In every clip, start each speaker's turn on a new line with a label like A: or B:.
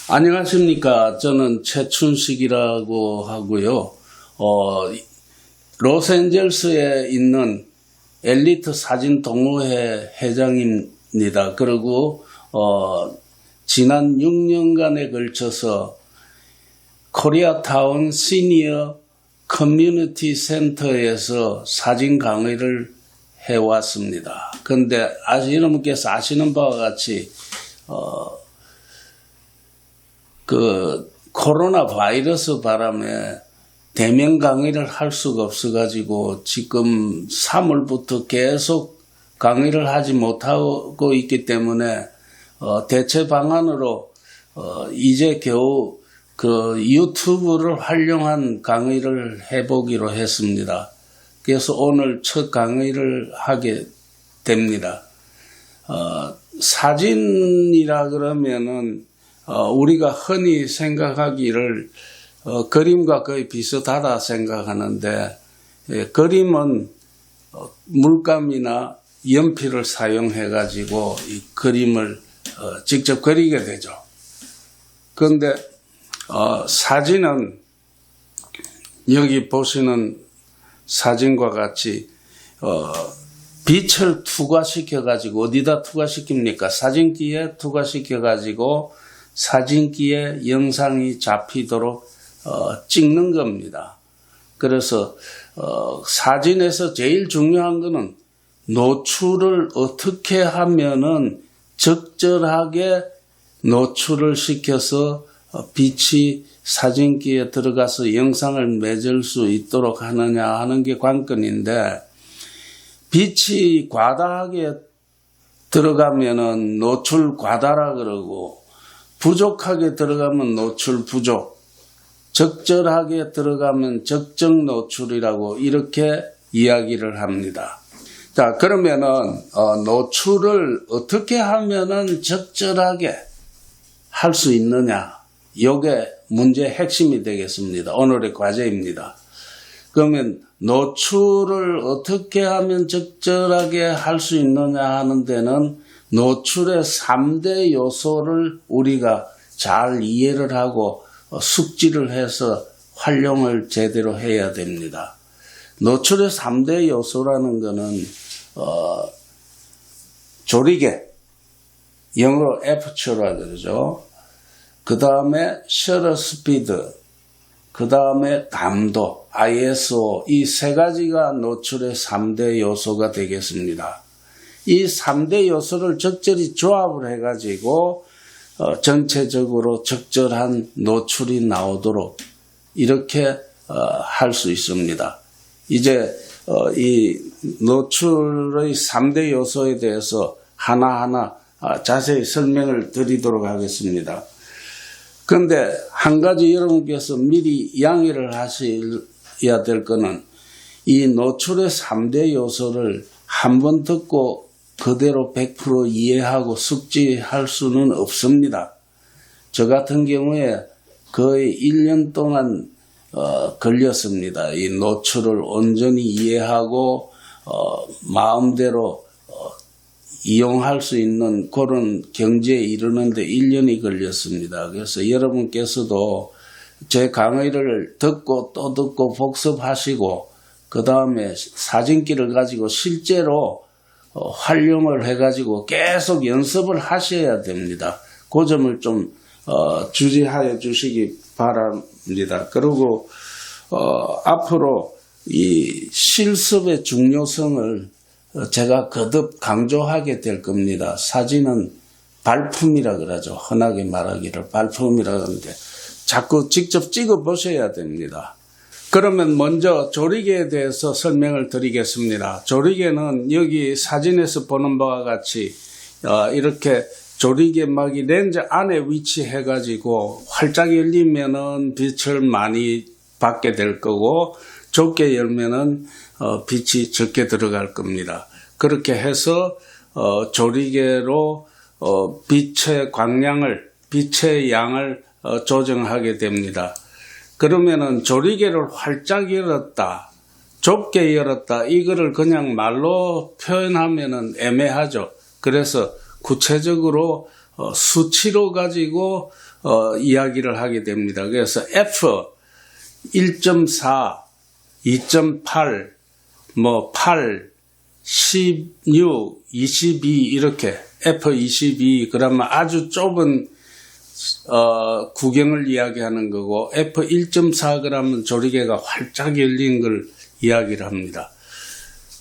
A: 안녕하십니까. 저는 최춘식이라고 하고요. 로스앤젤레스에 있는 엘리트 사진 동호회 회장입니다. 그리고 지난 6년간에 걸쳐서 코리아타운 시니어 커뮤니티 센터에서 사진 강의를 해왔습니다. 그런데 여러분께서 아시는 바와 같이 코로나 바이러스 바람에 대면 강의를 할 수가 없어가지고 지금 3월부터 계속 강의를 하지 못하고 있기 때문에 대체 방안으로 이제 겨우 유튜브를 활용한 강의를 해보기로 했습니다. 그래서 오늘 첫 강의를 하게 됩니다. 사진이라 그러면은 우리가 흔히 생각하기를 그림과 거의 비슷하다 생각하는데, 그림은 물감이나 연필을 사용해 가지고 이 그림을 직접 그리게 되죠. 그런데 사진은 여기 보시는 사진과 같이 빛을 투과시켜 가지고 어디다 투과시킵니까? 사진기에 투과시켜 가지고 사진기에 영상이 잡히도록 찍는 겁니다. 그래서 사진에서 제일 중요한 거는 노출을 어떻게 하면은 적절하게 노출을 시켜서 빛이 사진기에 들어가서 영상을 맺을 수 있도록 하느냐 하는 게 관건인데, 빛이 과다하게 들어가면은 노출 과다라 그러고, 부족하게 들어가면 노출 부족, 적절하게 들어가면 적정 노출이라고 이렇게 이야기를 합니다. 자, 그러면은 노출을 어떻게 하면은 적절하게 할 수 있느냐, 이게 문제의 핵심이 되겠습니다. 오늘의 과제입니다. 그러면 노출을 어떻게 하면 적절하게 할 수 있느냐 하는 데는 노출의 3대 요소를 우리가 잘 이해를 하고 숙지를 해서 활용을 제대로 해야 됩니다. 노출의 3대 요소라는 것은 조리개, 영어로 aperture라 그러죠. 그 다음에 shutter speed, 그 다음에 감도, ISO, 이 세 가지가 노출의 3대 요소가 되겠습니다. 이 3대 요소를 적절히 조합을 해가지고 전체적으로 적절한 노출이 나오도록 이렇게 할 수 있습니다. 이제 이 노출의 3대 요소에 대해서 하나하나 자세히 설명을 드리도록 하겠습니다. 그런데 한 가지 여러분께서 미리 양해를 하셔야 될 거는, 이 노출의 3대 요소를 한번 듣고 그대로 100% 이해하고 숙지할 수는 없습니다. 저 같은 경우에 거의 1년 동안 걸렸습니다. 이 노출을 온전히 이해하고 마음대로 이용할 수 있는 그런 경지에 이르는데 1년이 걸렸습니다. 그래서 여러분께서도 제 강의를 듣고 또 듣고 복습하시고, 그 다음에 사진기를 가지고 실제로 활용을 해가지고 계속 연습을 하셔야 됩니다. 그 점을 좀 주의하여 주시기 바랍니다. 그리고 앞으로 이 실습의 중요성을 제가 거듭 강조하게 될 겁니다. 사진은 발품이라 그러죠. 흔하게 말하기를 발품이라 하는데 자꾸 직접 찍어 보셔야 됩니다. 그러면 먼저 조리개에 대해서 설명을 드리겠습니다. 조리개는 여기 사진에서 보는 바와 같이 이렇게 조리개막이 렌즈 안에 위치해 가지고 활짝 열리면은 빛을 많이 받게 될 거고, 좁게 열면은 빛이 적게 들어갈 겁니다. 그렇게 해서 조리개로 빛의 광량을, 빛의 양을 조정하게 됩니다. 그러면은 조리개를 활짝 열었다, 좁게 열었다, 이거를 그냥 말로 표현하면은 애매하죠. 그래서 구체적으로 수치로 가지고 이야기를 하게 됩니다. 그래서 F 1.4, 2.8, 8, 16, 22 이렇게 F22 그러면 아주 좁은 구경을 이야기하는 거고 F1.4 그러면 조리개가 활짝 열린 걸 이야기를 합니다.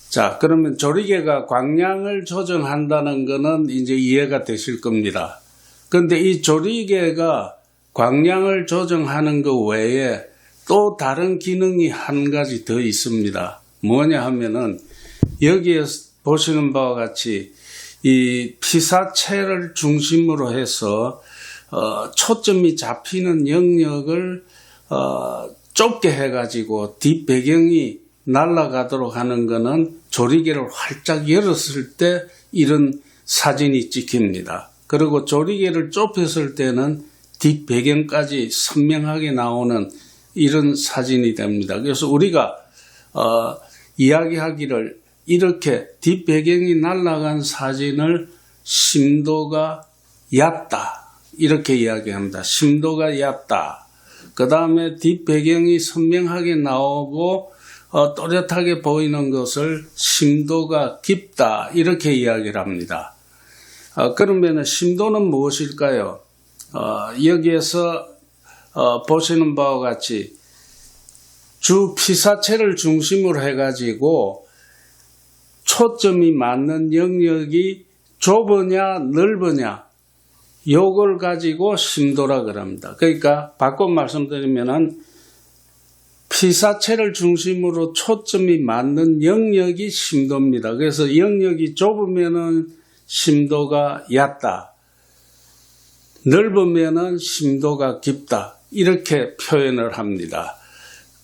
A: 자, 그러면 조리개가 광량을 조정한다는 거는 이제 이해가 되실 겁니다. 근데 이 조리개가 광량을 조정하는 것 외에 또 다른 기능이 한 가지 더 있습니다. 뭐냐 하면은 여기에 보시는 바와 같이 이 피사체를 중심으로 해서 초점이 잡히는 영역을 좁게 해가지고 뒷배경이 날아가도록 하는 것은 조리개를 활짝 열었을 때 이런 사진이 찍힙니다. 그리고 조리개를 좁혔을 때는 뒷배경까지 선명하게 나오는 이런 사진이 됩니다. 그래서 우리가 이야기하기를 이렇게 뒷배경이 날아간 사진을 심도가 얕다 이렇게 이야기합니다. 심도가 얕다. 그 다음에 뒷배경이 선명하게 나오고 또렷하게 보이는 것을 심도가 깊다 이렇게 이야기를 합니다. 그러면 심도는 무엇일까요? 여기에서 보시는 바와 같이 주 피사체를 중심으로 해가지고 초점이 맞는 영역이 좁으냐 넓으냐 요걸 가지고 심도라 그럽니다. 그러니까 바꿔 말씀드리면은 피사체를 중심으로 초점이 맞는 영역이 심도입니다. 그래서 영역이 좁으면은 심도가 얕다. 넓으면은 심도가 깊다. 이렇게 표현을 합니다.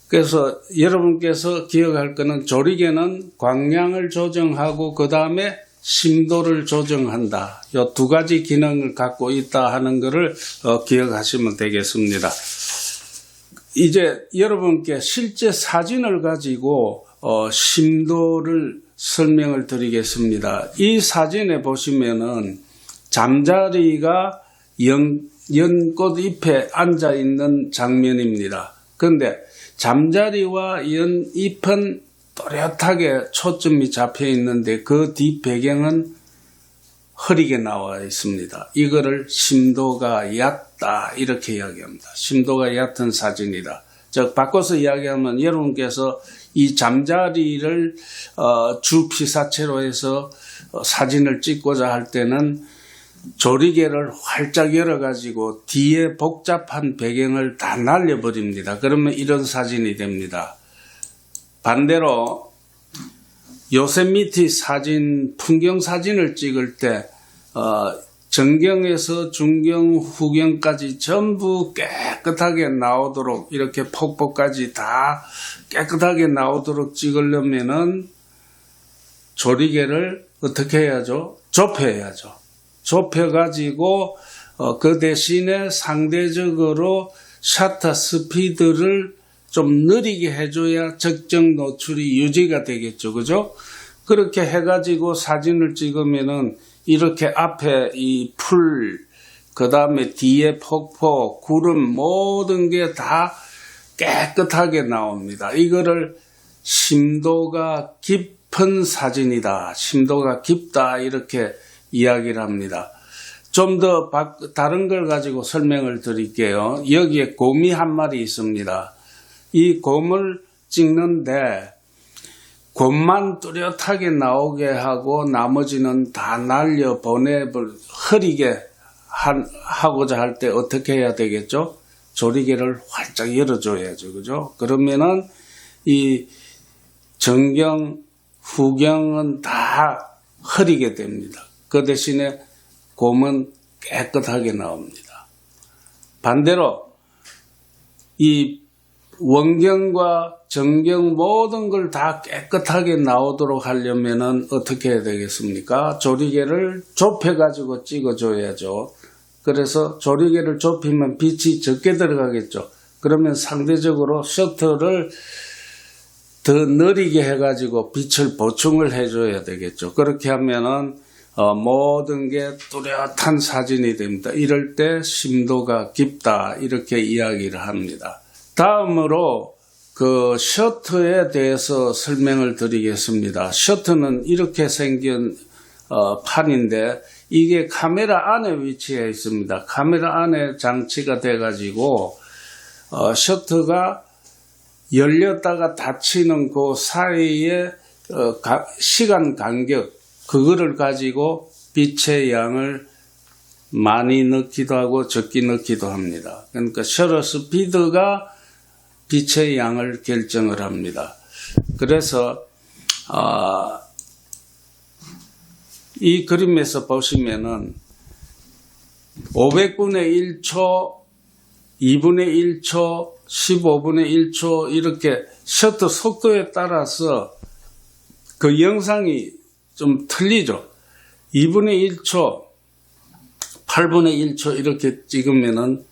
A: 그래서 여러분께서 기억할 것은 조리개는 광량을 조정하고 그 다음에 심도를 조정한다. 이 두 가지 기능을 갖고 있다 하는 것을 기억하시면 되겠습니다. 이제 여러분께 실제 사진을 가지고 심도를 설명을 드리겠습니다. 이 사진에 보시면은 잠자리가 연꽃잎에 앉아 있는 장면입니다. 그런데 잠자리와 연잎은 또렷하게 초점이 잡혀 있는데 그 뒷배경은 흐리게 나와 있습니다. 이거를 심도가 얕다 이렇게 이야기합니다. 심도가 얕은 사진이다. 즉 바꿔서 이야기하면 여러분께서 이 잠자리를 주 피사체로 해서 사진을 찍고자 할 때는 조리개를 활짝 열어가지고 뒤에 복잡한 배경을 다 날려버립니다. 그러면 이런 사진이 됩니다. 반대로 요세미티 사진, 풍경 사진을 찍을 때 정경에서 중경, 후경까지 전부 깨끗하게 나오도록 이렇게 폭포까지 다 깨끗하게 나오도록 찍으려면은 조리개를 어떻게 해야죠? 좁혀야죠. 좁혀가지고 그 대신에 상대적으로 셔터 스피드를 좀 느리게 해줘야 적정 노출이 유지가 되겠죠. 그죠? 그렇게 해가지고 사진을 찍으면은 이렇게 앞에 이 풀, 그 다음에 뒤에 폭포, 구름 모든 게 다 깨끗하게 나옵니다. 이거를 심도가 깊은 사진이다. 심도가 깊다. 이렇게 이야기를 합니다. 좀 더 다른 걸 가지고 설명을 드릴게요. 여기에 곰이 한 마리 있습니다. 이 곰을 찍는데 곰만 뚜렷하게 나오게 하고 나머지는 다 날려 흐리게 하고자 할 때 어떻게 해야 되겠죠? 조리개를 활짝 열어줘야죠. 그죠? 그러면은 이 정경, 후경은 다 흐리게 됩니다. 그 대신에 곰은 깨끗하게 나옵니다. 반대로 이 원경과 정경 모든 걸 다 깨끗하게 나오도록 하려면은 어떻게 해야 되겠습니까? 조리개를 좁혀가지고 찍어줘야죠. 그래서 조리개를 좁히면 빛이 적게 들어가겠죠. 그러면 상대적으로 셔터를 더 느리게 해가지고 빛을 보충을 해줘야 되겠죠. 그렇게 하면은 모든 게 뚜렷한 사진이 됩니다. 이럴 때 심도가 깊다 이렇게 이야기를 합니다. 다음으로 그 셔터에 대해서 설명을 드리겠습니다. 셔터는 이렇게 생긴 판인데 이게 카메라 안에 위치해 있습니다. 카메라 안에 장치가 돼 가지고 셔터가 열렸다가 닫히는 그 사이에 시간 간격 그거를 가지고 빛의 양을 많이 넣기도 하고 적게 넣기도 합니다. 그러니까 셔터 스피드가 빛의 양을 결정을 합니다. 그래서 이 그림에서 보시면은 500분의 1초, 2분의 1초, 15분의 1초 이렇게 셔터 속도에 따라서 그 영상이 좀 틀리죠. 2분의 1초, 8분의 1초 이렇게 찍으면은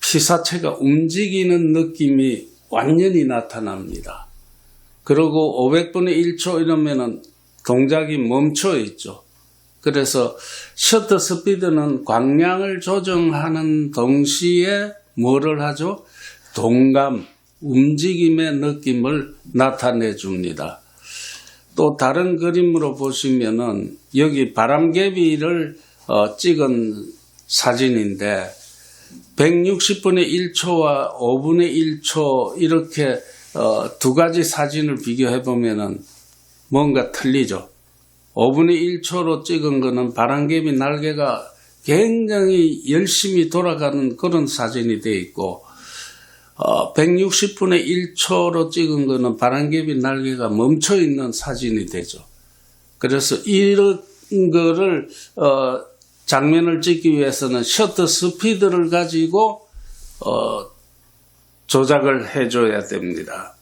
A: 피사체가 움직이는 느낌이 완전히 나타납니다. 그리고 500분의 1초 이러면은 동작이 멈춰 있죠. 그래서 셔터 스피드는 광량을 조정하는 동시에 뭐를 하죠? 동감, 움직임의 느낌을 나타내 줍니다. 또 다른 그림으로 보시면은 여기 바람개비를 찍은 사진인데 160분의 1초와 5분의 1초 이렇게 두 가지 사진을 비교해 보면은 뭔가 틀리죠. 5분의 1초로 찍은 거는 바람개비 날개가 굉장히 열심히 돌아가는 그런 사진이 되어 있고 160분의 1초로 찍은 거는 바람개비 날개가 멈춰 있는 사진이 되죠. 그래서 이런 거를 장면을 찍기 위해서는 셔터 스피드를 가지고 조작을 해줘야 됩니다.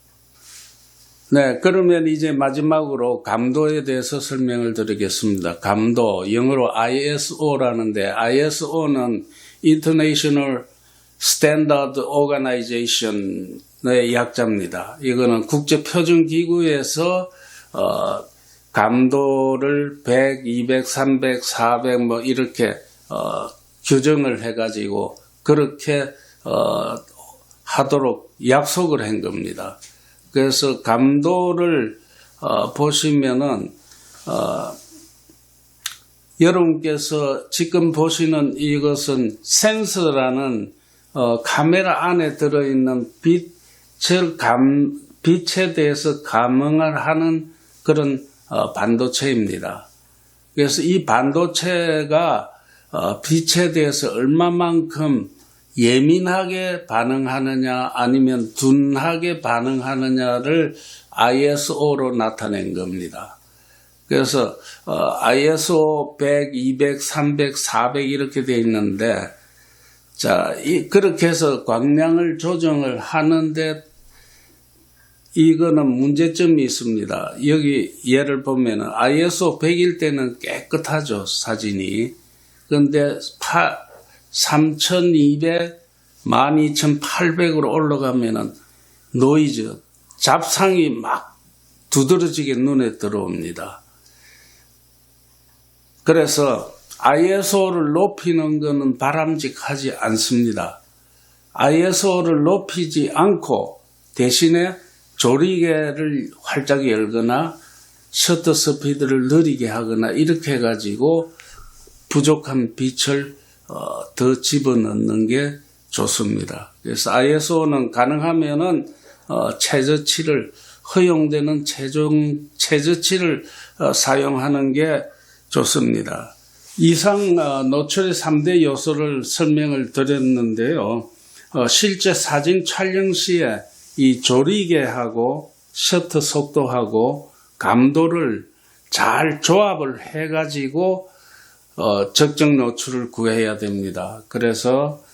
A: 네, 그러면 이제 마지막으로 감도에 대해서 설명을 드리겠습니다. 감도, 영어로 ISO라는데 ISO는 International Standard Organization의 약자입니다. 이거는 국제표준기구에서 감도를 100, 200, 300, 400 뭐 이렇게 규정을 해가지고 그렇게 하도록 약속을 한 겁니다. 그래서 감도를 보시면은 여러분께서 지금 보시는 이것은 센서라는 카메라 안에 들어있는 빛에 대해서 감응을 하는 그런 반도체입니다. 그래서 이 반도체가 빛에 대해서 얼마만큼 예민하게 반응하느냐 아니면 둔하게 반응하느냐를 ISO로 나타낸 겁니다. 그래서 ISO 100, 200, 300, 400 이렇게 되어 있는데 자, 그렇게 해서 광량을 조정을 하는데 이거는 문제점이 있습니다. 여기 예를 보면은 ISO 100일 때는 깨끗하죠, 사진이. 그런데 3200, 12800으로 올라가면은 노이즈, 잡상이 막 두드러지게 눈에 들어옵니다. 그래서 ISO를 높이는 것은 바람직하지 않습니다. ISO를 높이지 않고 대신에 조리개를 활짝 열거나 셔터 스피드를 느리게 하거나 이렇게 해가지고 부족한 빛을 더 집어넣는 게 좋습니다. 그래서 ISO는 가능하면은 최저치를 허용되는 최저치를 사용하는 게 좋습니다. 이상 노출의 3대 요소를 설명을 드렸는데요. 실제 사진 촬영 시에 이 조리개하고 셔터 속도하고 감도를 잘 조합을 해가지고 적정 노출을 구해야 됩니다. 그래서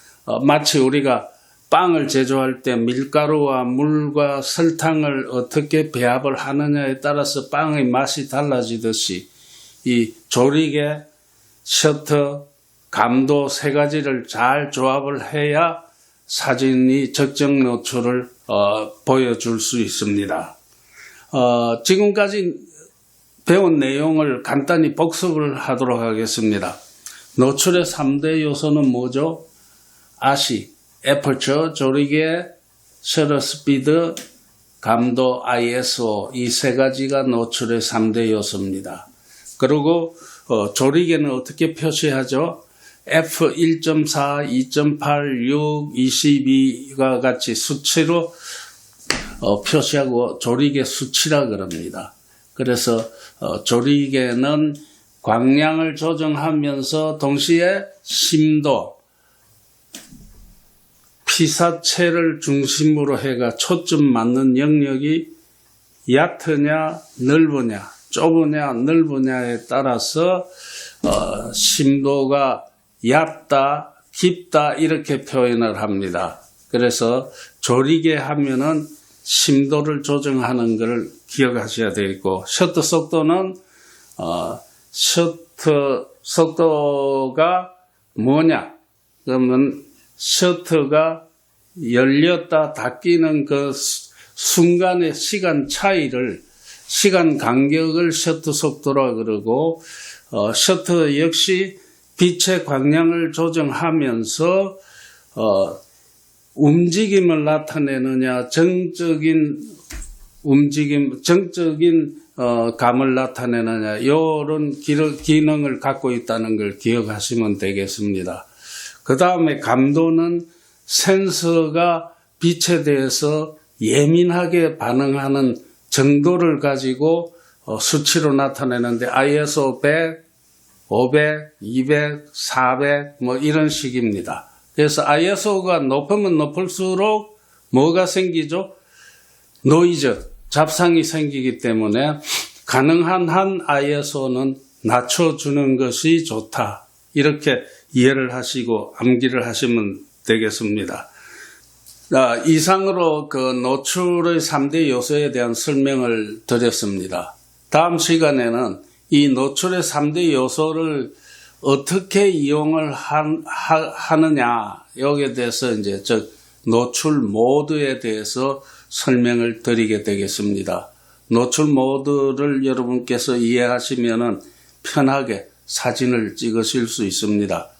A: 마치 우리가 빵을 제조할 때 밀가루와 물과 설탕을 어떻게 배합을 하느냐에 따라서 빵의 맛이 달라지듯이 이 조리개, 셔터, 감도 세 가지를 잘 조합을 해야 사진이 적정 노출을 보여줄 수 있습니다. 지금까지 배운 내용을 간단히 복습을 하도록 하겠습니다. 노출의 3대 요소는 뭐죠? 아시, 애퍼처, 조리개, 셔터 스피드, 감도, ISO 이 세 가지가 노출의 3대 요소입니다. 그리고 조리개는 어떻게 표시하죠? F 1.4, 2.8, 6, 22가 같이 수치로 표시하고 조리개 수치라 그럽니다. 그래서 조리개는 광량을 조정하면서 동시에 심도, 피사체를 중심으로 해가 초점 맞는 영역이 얕으냐 넓으냐 좁으냐 넓으냐에 따라서 심도가 얕다 깊다 이렇게 표현을 합니다. 그래서 조리개 하면은 심도를 조정하는 것을 기억하셔야 되겠고, 셔터 속도는 셔터 속도가 뭐냐? 그러면 셔터가 열렸다 닫히는 그 순간의 시간 차이를, 시간 간격을 셔터 속도라 그러고, 셔터 역시 빛의 광량을 조정하면서 움직임을 나타내느냐, 정적인 움직임, 정적인 감을 나타내느냐, 이런 기능을 갖고 있다는 걸 기억하시면 되겠습니다. 그 다음에 감도는 센서가 빛에 대해서 예민하게 반응하는 정도를 가지고 수치로 나타내는데 ISO 100, 500, 200, 400 뭐 이런 식입니다. 그래서 ISO가 높으면 높을수록 뭐가 생기죠? 노이즈, 잡상이 생기기 때문에 가능한 한 ISO는 낮춰주는 것이 좋다. 이렇게 이해를 하시고 암기를 하시면 되겠습니다. 이상으로 그 노출의 3대 요소에 대한 설명을 드렸습니다. 다음 시간에는 이 노출의 3대 요소를 어떻게 이용을 하느냐, 여기에 대해서 이제 노출 모드에 대해서 설명을 드리게 되겠습니다. 노출 모드를 여러분께서 이해하시면은 편하게 사진을 찍으실 수 있습니다.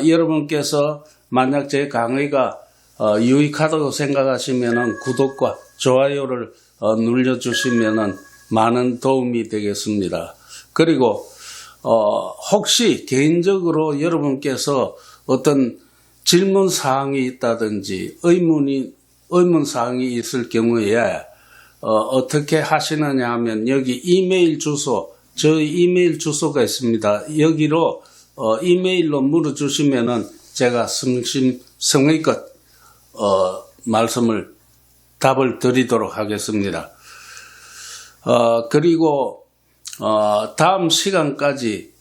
A: 여러분께서 만약 제 강의가 유익하다고 생각하시면은 구독과 좋아요를 눌러주시면은 많은 도움이 되겠습니다. 그리고 혹시 개인적으로 여러분께서 어떤 질문 사항이 있다든지 의문 사항이 있을 경우에 어떻게 하시느냐 하면 여기 이메일 주소, 저희 이메일 주소가 있습니다. 여기로 이메일로 물어주시면은 제가 성의껏 답을 드리도록 하겠습니다. 그리고 다음 시간까지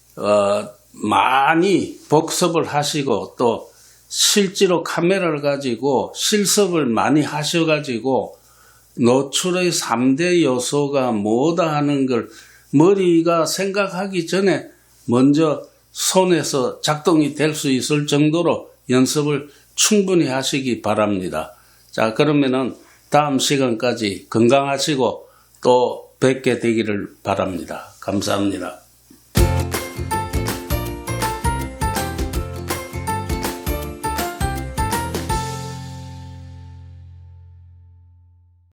A: 많이 복습을 하시고 또 실제로 카메라를 가지고 실습을 많이 하셔가지고 노출의 3대 요소가 뭐다 하는 걸 머리가 생각하기 전에 먼저 손에서 작동이 될 수 있을 정도로 연습을 충분히 하시기 바랍니다. 자, 그러면은 다음 시간까지 건강하시고 또 뵙게 되기를 바랍니다. 감사합니다.